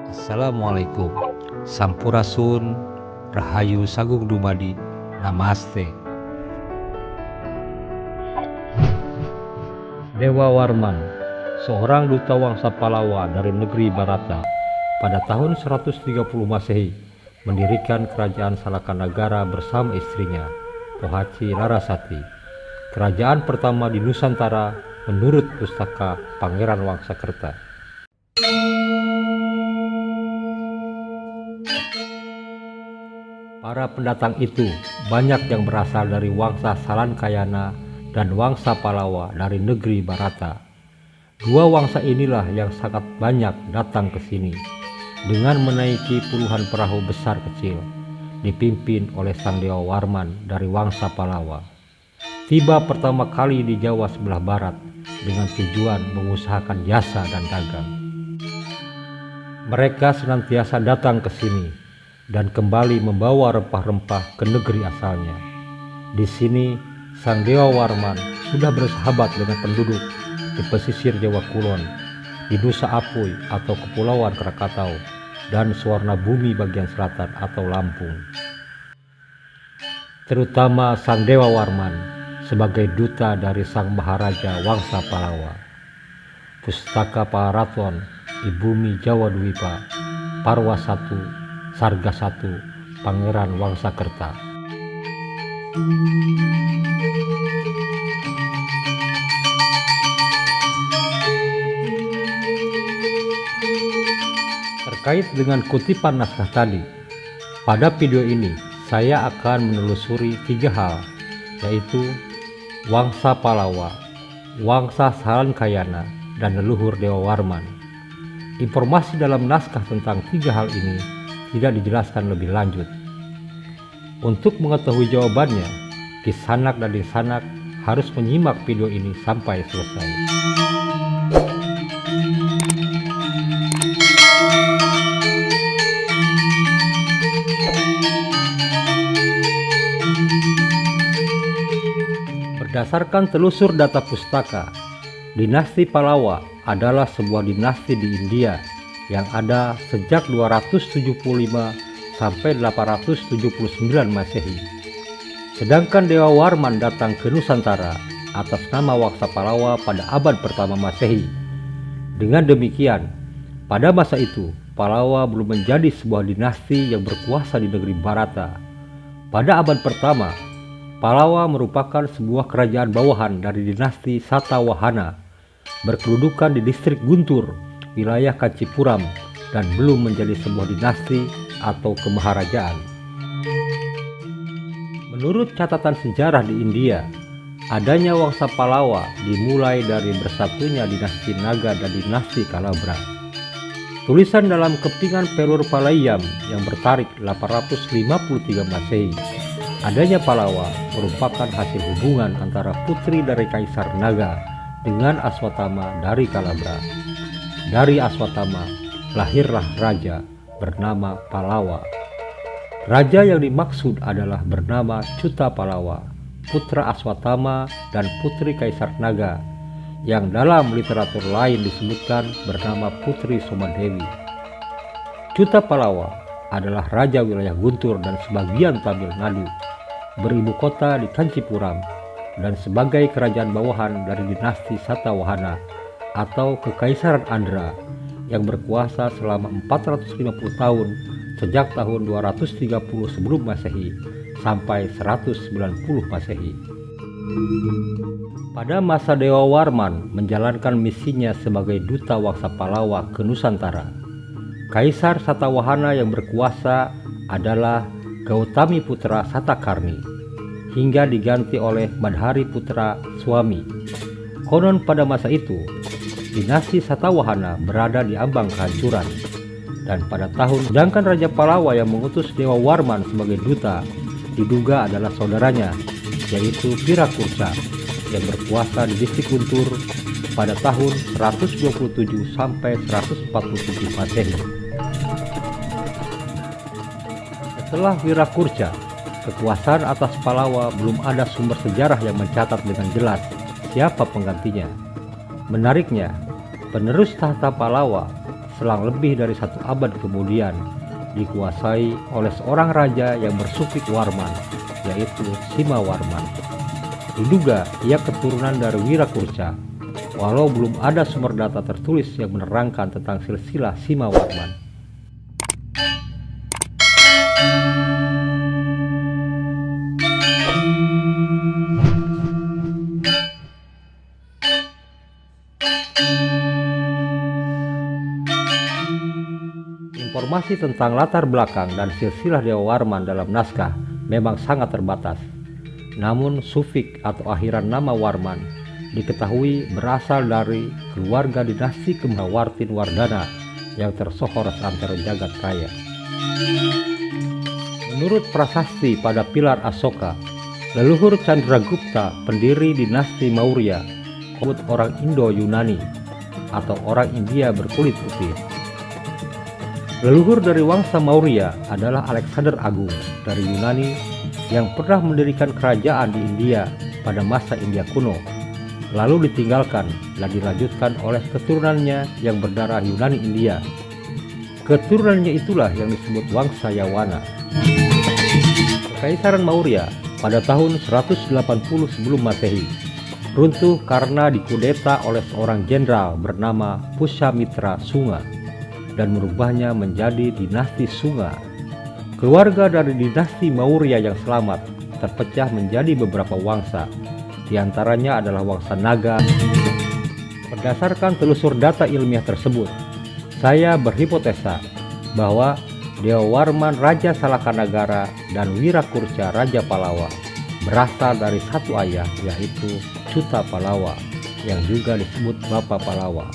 Assalamualaikum, Sampurasun, Rahayu Sagung Dumadi, Namaste. Dewa Warman, seorang duta wangsa Pallava dari negeri Bharata, pada tahun 130 Masehi mendirikan kerajaan Salakanagara bersama istrinya, Pohaci Larasati. Kerajaan pertama di Nusantara menurut pustaka Pangeran Wangsakerta. Para pendatang itu banyak yang berasal dari wangsa Salankayana dan wangsa Pallava dari negeri Bharata. Dua wangsa inilah yang sangat banyak datang ke sini dengan menaiki puluhan perahu besar kecil dipimpin oleh Sang Dewa Warman dari wangsa Pallava. Tiba pertama kali di Jawa sebelah barat dengan tujuan mengusahakan jasa dan dagang. Mereka senantiasa datang ke sini dan kembali membawa rempah-rempah ke negeri asalnya. Di sini, Sang Dewa Warman sudah bersahabat dengan penduduk di pesisir Jawa Kulon, di Nusa Apuy atau Kepulauan Krakatau, dan Suwarna Bumi bagian selatan atau Lampung. Terutama Sang Dewa Warman sebagai duta dari Sang Maharaja Wangsa Pallava. Pustaka Paraton di Bumi Jawa Dwipa, Parwa 1, Sarga 1, Pangeran Wangsakerta. Terkait dengan kutipan naskah tadi, pada video ini saya akan menelusuri 3 hal, yaitu wangsa Pallava, wangsa Salankayana, dan leluhur Dewa Warman. Informasi dalam naskah tentang 3 hal ini tidak dijelaskan lebih lanjut. Untuk mengetahui jawabannya, Kisanak dan Disanak harus menyimak video ini sampai selesai. Berdasarkan telusur data pustaka, dinasti Pallava adalah sebuah dinasti di India yang ada sejak 275 sampai 879 Masehi. Sedangkan Dewa Warman datang ke Nusantara atas nama wangsa Pallava pada abad pertama Masehi. Dengan demikian, pada masa itu Pallava belum menjadi sebuah dinasti yang berkuasa di negeri Bharata. Pada abad pertama, Pallava merupakan sebuah kerajaan bawahan dari dinasti Satawahana, berkedudukan di distrik Guntur, wilayah Kanchipuram, dan belum menjadi sebuah dinasti atau kemaharajaan. Menurut catatan sejarah di India, adanya wangsa Pallava dimulai dari bersatunya dinasti Naga dan dinasti Kalabra. Tulisan dalam kepingan Pelur Palayam yang bertarik 853 Masehi, adanya Pallava merupakan hasil hubungan antara putri dari Kaisar Naga dengan Aswatama dari Kalabra. Dari Aswatama lahirlah raja bernama Pallava. Raja yang dimaksud adalah bernama Cuta Pallava, putra Aswatama dan putri Kaisar Naga, yang dalam literatur lain disebutkan bernama Putri Somadewi. Cuta Pallava adalah raja wilayah Guntur dan sebagian Tamil Nadu, beribu kota di Kanchipuram, dan sebagai kerajaan bawahan dari dinasti Satawahana atau Kekaisaran Andhra yang berkuasa selama 450 tahun sejak tahun 230 sebelum Masehi sampai 190 Masehi. Pada masa Dewa Warman menjalankan misinya sebagai duta wangsa Pallava ke Nusantara, Kaisar Satawahana yang berkuasa adalah Gautami putra Satakarni hingga diganti oleh Madhari putra Swami. Konon pada masa itu dinasti Satawahana berada di ambang kehancuran, dan pada tahun sedangkan Raja Pallava yang mengutus Dewa Warman sebagai duta diduga adalah saudaranya, yaitu Wirakursa yang berkuasa di distrik Guntur pada tahun 127 sampai 147 Masehi. Setelah Wirakursa, Kekuasaan atas Palawa belum ada sumber sejarah yang mencatat dengan jelas siapa penggantinya. Menariknya, penerus tahta Palawa selang lebih dari 1 abad kemudian dikuasai oleh seorang raja yang bersufik Warman, yaitu Simawarman. Diduga ia keturunan dari Wirakurca, walau belum ada sumber data tertulis yang menerangkan tentang silsilah Simawarman. Informasi tentang latar belakang dan silsilah Dewa Warman dalam naskah memang sangat terbatas. Namun sufik atau akhiran nama Warman diketahui berasal dari keluarga dinasti Kemhawartin Wardana yang tersohor seantero jagat raya. Menurut prasasti pada pilar Asoka, leluhur Chandragupta, pendiri dinasti Maurya, disebut orang Indo-Yunani atau orang India berkulit putih. Leluhur dari Wangsa Maurya adalah Alexander Agung dari Yunani yang pernah mendirikan kerajaan di India pada masa India kuno, lalu ditinggalkan dan dilanjutkan oleh keturunannya yang berdarah Yunani India. Keturunannya itulah yang disebut Wangsa Yawana. Kekaisaran Maurya pada tahun 180 sebelum Masehi runtuh karena dikudeta oleh seorang jenderal bernama Pushyamitra Sunga dan merubahnya menjadi dinasti Sunga. Keluarga dari dinasti Maurya yang selamat terpecah menjadi beberapa wangsa, di antaranya adalah Wangsa Naga. Berdasarkan telusur data ilmiah tersebut, saya berhipotesa bahwa Dewa Warman Raja Salakanagara dan Wirakurca Raja Palawa berasal dari satu ayah, yaitu Cuta Palawa yang juga disebut Bapa Palawa.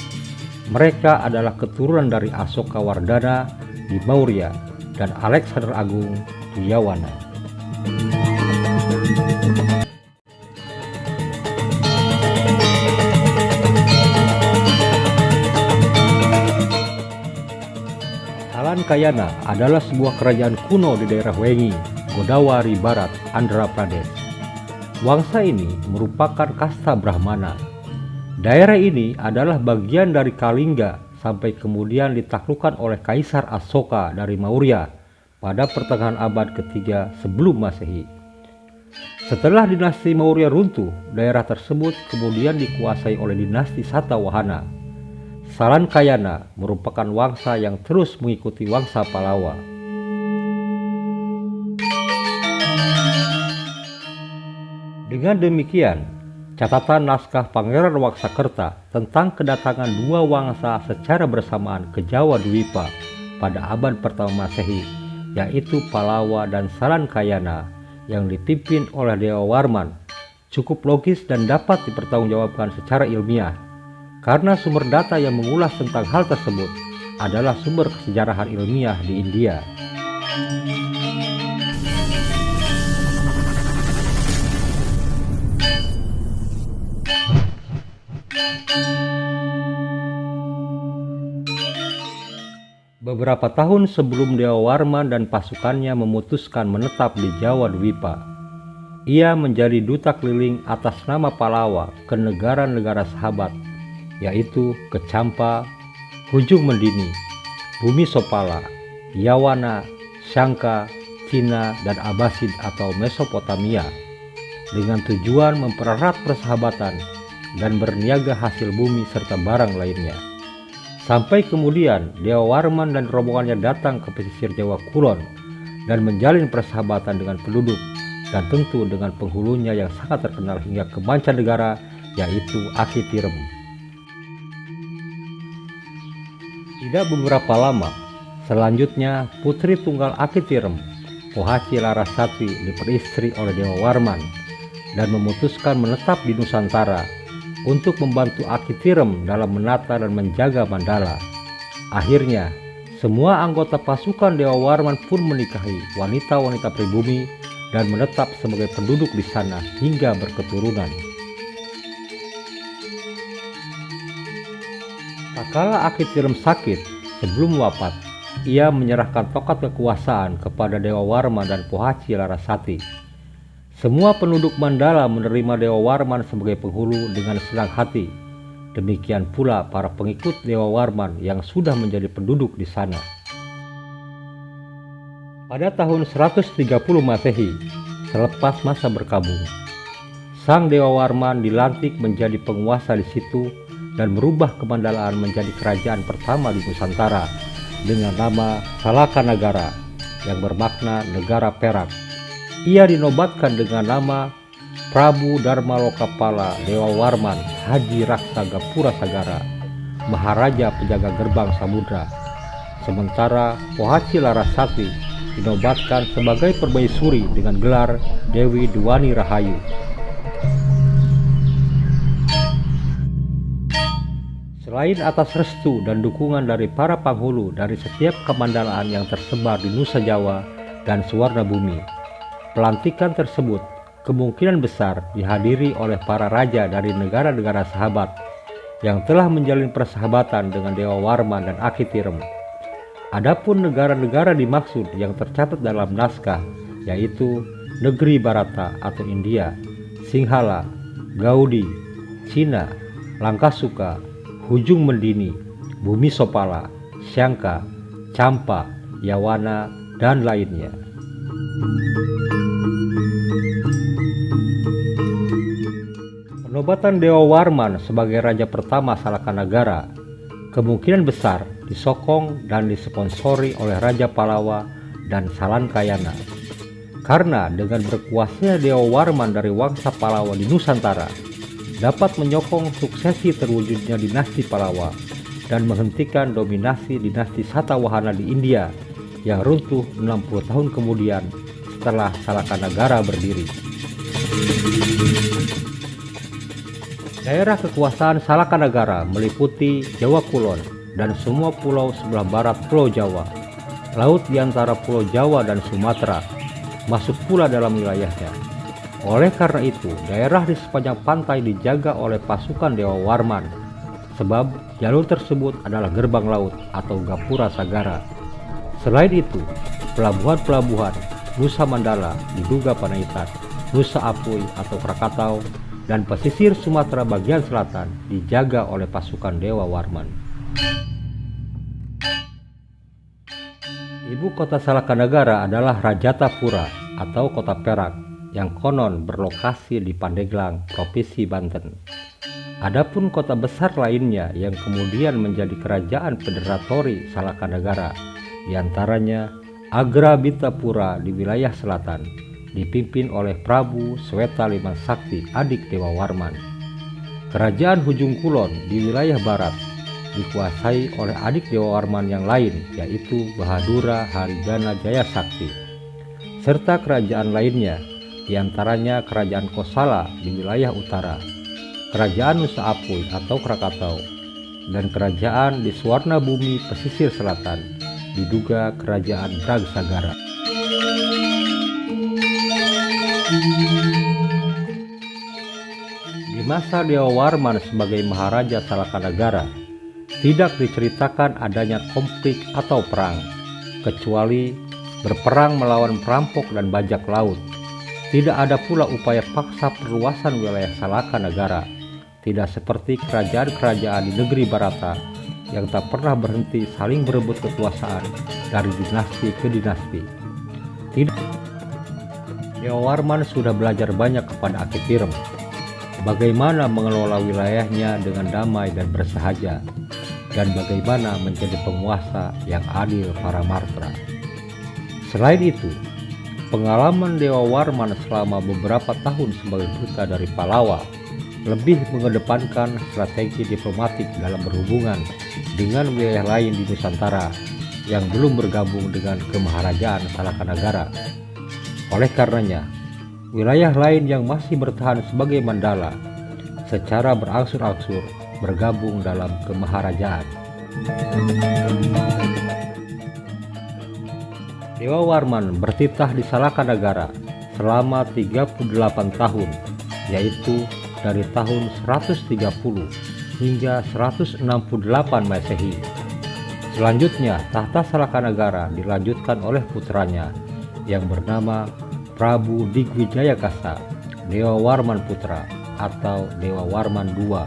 Mereka adalah keturunan dari Asoka Wardana di Maurya dan Alexander Agung di Yawana. Salankayana adalah sebuah kerajaan kuno di daerah Wengi, Godavari Barat, Andhra Pradesh. Wangsa ini merupakan kasta Brahmana. Daerah ini adalah bagian dari Kalingga sampai kemudian ditaklukkan oleh Kaisar Asoka dari Maurya pada pertengahan abad ketiga sebelum Masehi. Setelah dinasti Maurya runtuh, daerah tersebut kemudian dikuasai oleh dinasti Satawahana. Salankayana merupakan wangsa yang terus mengikuti Wangsa Palawa. Dengan demikian, catatan naskah Pangeran Waksakerta tentang kedatangan dua wangsa secara bersamaan ke Jawa Dwipa pada abad pertama Masehi, yaitu Palawa dan Salankayana yang dipimpin oleh Dewa Warman, cukup logis dan dapat dipertanggungjawabkan secara ilmiah, karena sumber data yang mengulas tentang hal tersebut adalah sumber kesejarahan ilmiah di India. Beberapa tahun sebelum Dewa Warman dan pasukannya memutuskan menetap di Jawa Dwipa, ia menjadi duta keliling atas nama Palawa ke negara-negara sahabat, yaitu ke Champa, Hujung Mendini, Bumi Sopala, Yawana, Shanga, Cina, dan Abbasid atau Mesopotamia, dengan tujuan mempererat persahabatan dan berniaga hasil bumi serta barang lainnya. Sampai kemudian Dewa Warman dan rombongannya datang ke pesisir Jawa Kulon dan menjalin persahabatan dengan penduduk dan tentu dengan penghulunya yang sangat terkenal hingga ke mancanegara, yaitu Aki Tirem. Tidak beberapa lama selanjutnya, putri tunggal Aki Tirem, Pohaci Larasati, diperistri oleh Dewa Warman dan memutuskan menetap di Nusantara untuk membantu Aki Tirem dalam menata dan menjaga Mandala. Akhirnya, semua anggota pasukan Dewa Warman pun menikahi wanita-wanita pribumi dan menetap sebagai penduduk di sana hingga berketurunan. Tak kala Aki Tirem sakit, sebelum wafat, ia menyerahkan tongkat kekuasaan kepada Dewa Warman dan Pohaci Larasati. Semua penduduk Mandala menerima Dewa Warman sebagai penghulu dengan senang hati. Demikian pula para pengikut Dewa Warman yang sudah menjadi penduduk di sana. Pada tahun 130 Masehi, selepas masa berkabung, Sang Dewa Warman dilantik menjadi penguasa di situ dan merubah Kemandalaan menjadi kerajaan pertama di Nusantara dengan nama Salakanagara yang bermakna negara perak. Ia dinobatkan dengan nama Prabu Dharma Lokapala Dewa Warman Haji Raksa Gapura Sagara, Maharaja Penjaga Gerbang Samudra. Sementara Pohaci Larasati dinobatkan sebagai permaisuri dengan gelar Dewi Duwani Rahayu. Selain atas restu dan dukungan dari para penghulu dari setiap kemandalaan yang tersebar di Nusa Jawa dan Suwarna Bumi, pelantikan tersebut kemungkinan besar dihadiri oleh para raja dari negara-negara sahabat yang telah menjalin persahabatan dengan Dewa Warman dan Akitirem. Adapun negara-negara dimaksud yang tercatat dalam naskah yaitu Negeri Barata atau India, Singhala, Gaudi, Cina, Langkasuka, Hujung Mendini, Bumi Sopala, Syangka, Campa, Yawana, dan lainnya. Penobatan Dewa Warman sebagai raja pertama Salakanagara kemungkinan besar disokong dan disponsori oleh Raja Palawa dan Salankayana. Karena dengan berkuasanya Dewa Warman dari Wangsa Palawa di Nusantara dapat menyokong suksesi terwujudnya dinasti Palawa dan menghentikan dominasi dinasti Satawahana di India yang runtuh 60 tahun kemudian setelah Salakanagara berdiri. Daerah kekuasaan Salakanagara meliputi Jawa Kulon dan semua pulau sebelah barat Pulau Jawa. Laut di antara Pulau Jawa dan Sumatera masuk pula dalam wilayahnya. Oleh karena itu, daerah di sepanjang pantai dijaga oleh pasukan Dewa Warman, sebab jalur tersebut adalah gerbang laut atau Gapura Sagara. Selain itu, pelabuhan-pelabuhan Nusa Mandala diduga Panaitan, Nusa Apui atau Krakatau, dan pesisir Sumatera bagian selatan dijaga oleh pasukan Dewa Warman. Ibu kota Salakanagara adalah Rajatapura atau Kota Perak yang konon berlokasi di Pandeglang, Provinsi Banten. Adapun kota besar lainnya yang kemudian menjadi kerajaan federatori Salakanagara, diantaranya Agrabitapura di wilayah selatan, dipimpin oleh Prabu Sweta Liman Sakti, adik Dewa Warman. Kerajaan Hujung Kulon di wilayah barat dikuasai oleh adik Dewa Warman yang lain, yaitu Bahadura Harijana Jaya Sakti, serta kerajaan lainnya, diantaranya Kerajaan Kosala di wilayah utara, Kerajaan Nusa Apui atau Krakatau, dan kerajaan di Suwarna Bumi pesisir selatan, diduga Kerajaan Bragsagara. Di masa Dewa Warman sebagai Maharaja Salakanagara, tidak diceritakan adanya konflik atau perang, kecuali berperang melawan perampok dan bajak laut. Tidak ada pula upaya paksa perluasan wilayah Salakanagara, tidak seperti kerajaan-kerajaan di negeri Barata yang tak pernah berhenti saling berebut kekuasaan dari dinasti ke dinasti. Dewa Warman sudah belajar banyak kepada Akitirem, bagaimana mengelola wilayahnya dengan damai dan bersahaja, dan bagaimana menjadi penguasa yang adil para martra. Selain itu, pengalaman Dewa Warman selama beberapa tahun sebagai duta dari Palawa lebih mengedepankan strategi diplomatik dalam berhubungan dengan wilayah lain di Nusantara yang belum bergabung dengan Kemaharajaan Salakanagara. Oleh karenanya, wilayah lain yang masih bertahan sebagai Mandala secara berangsur-angsur bergabung dalam Kemaharajaan. Dewa Warman bertitah di Salakanagara selama 38 tahun, yaitu dari tahun 130 hingga 168 Masehi. Selanjutnya, tahta Salakanagara dilanjutkan oleh putranya yang bernama Prabu Digwijayakasa, Dewa Warman Putra atau Dewa Warman II.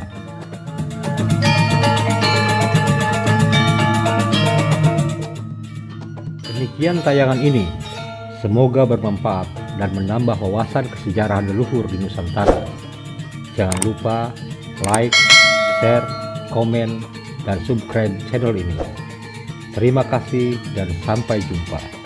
Demikian tayangan ini, semoga bermanfaat dan menambah wawasan kesejarahan leluhur di Nusantara. Jangan lupa like, share, komen, dan subscribe channel ini. Terima kasih dan sampai jumpa.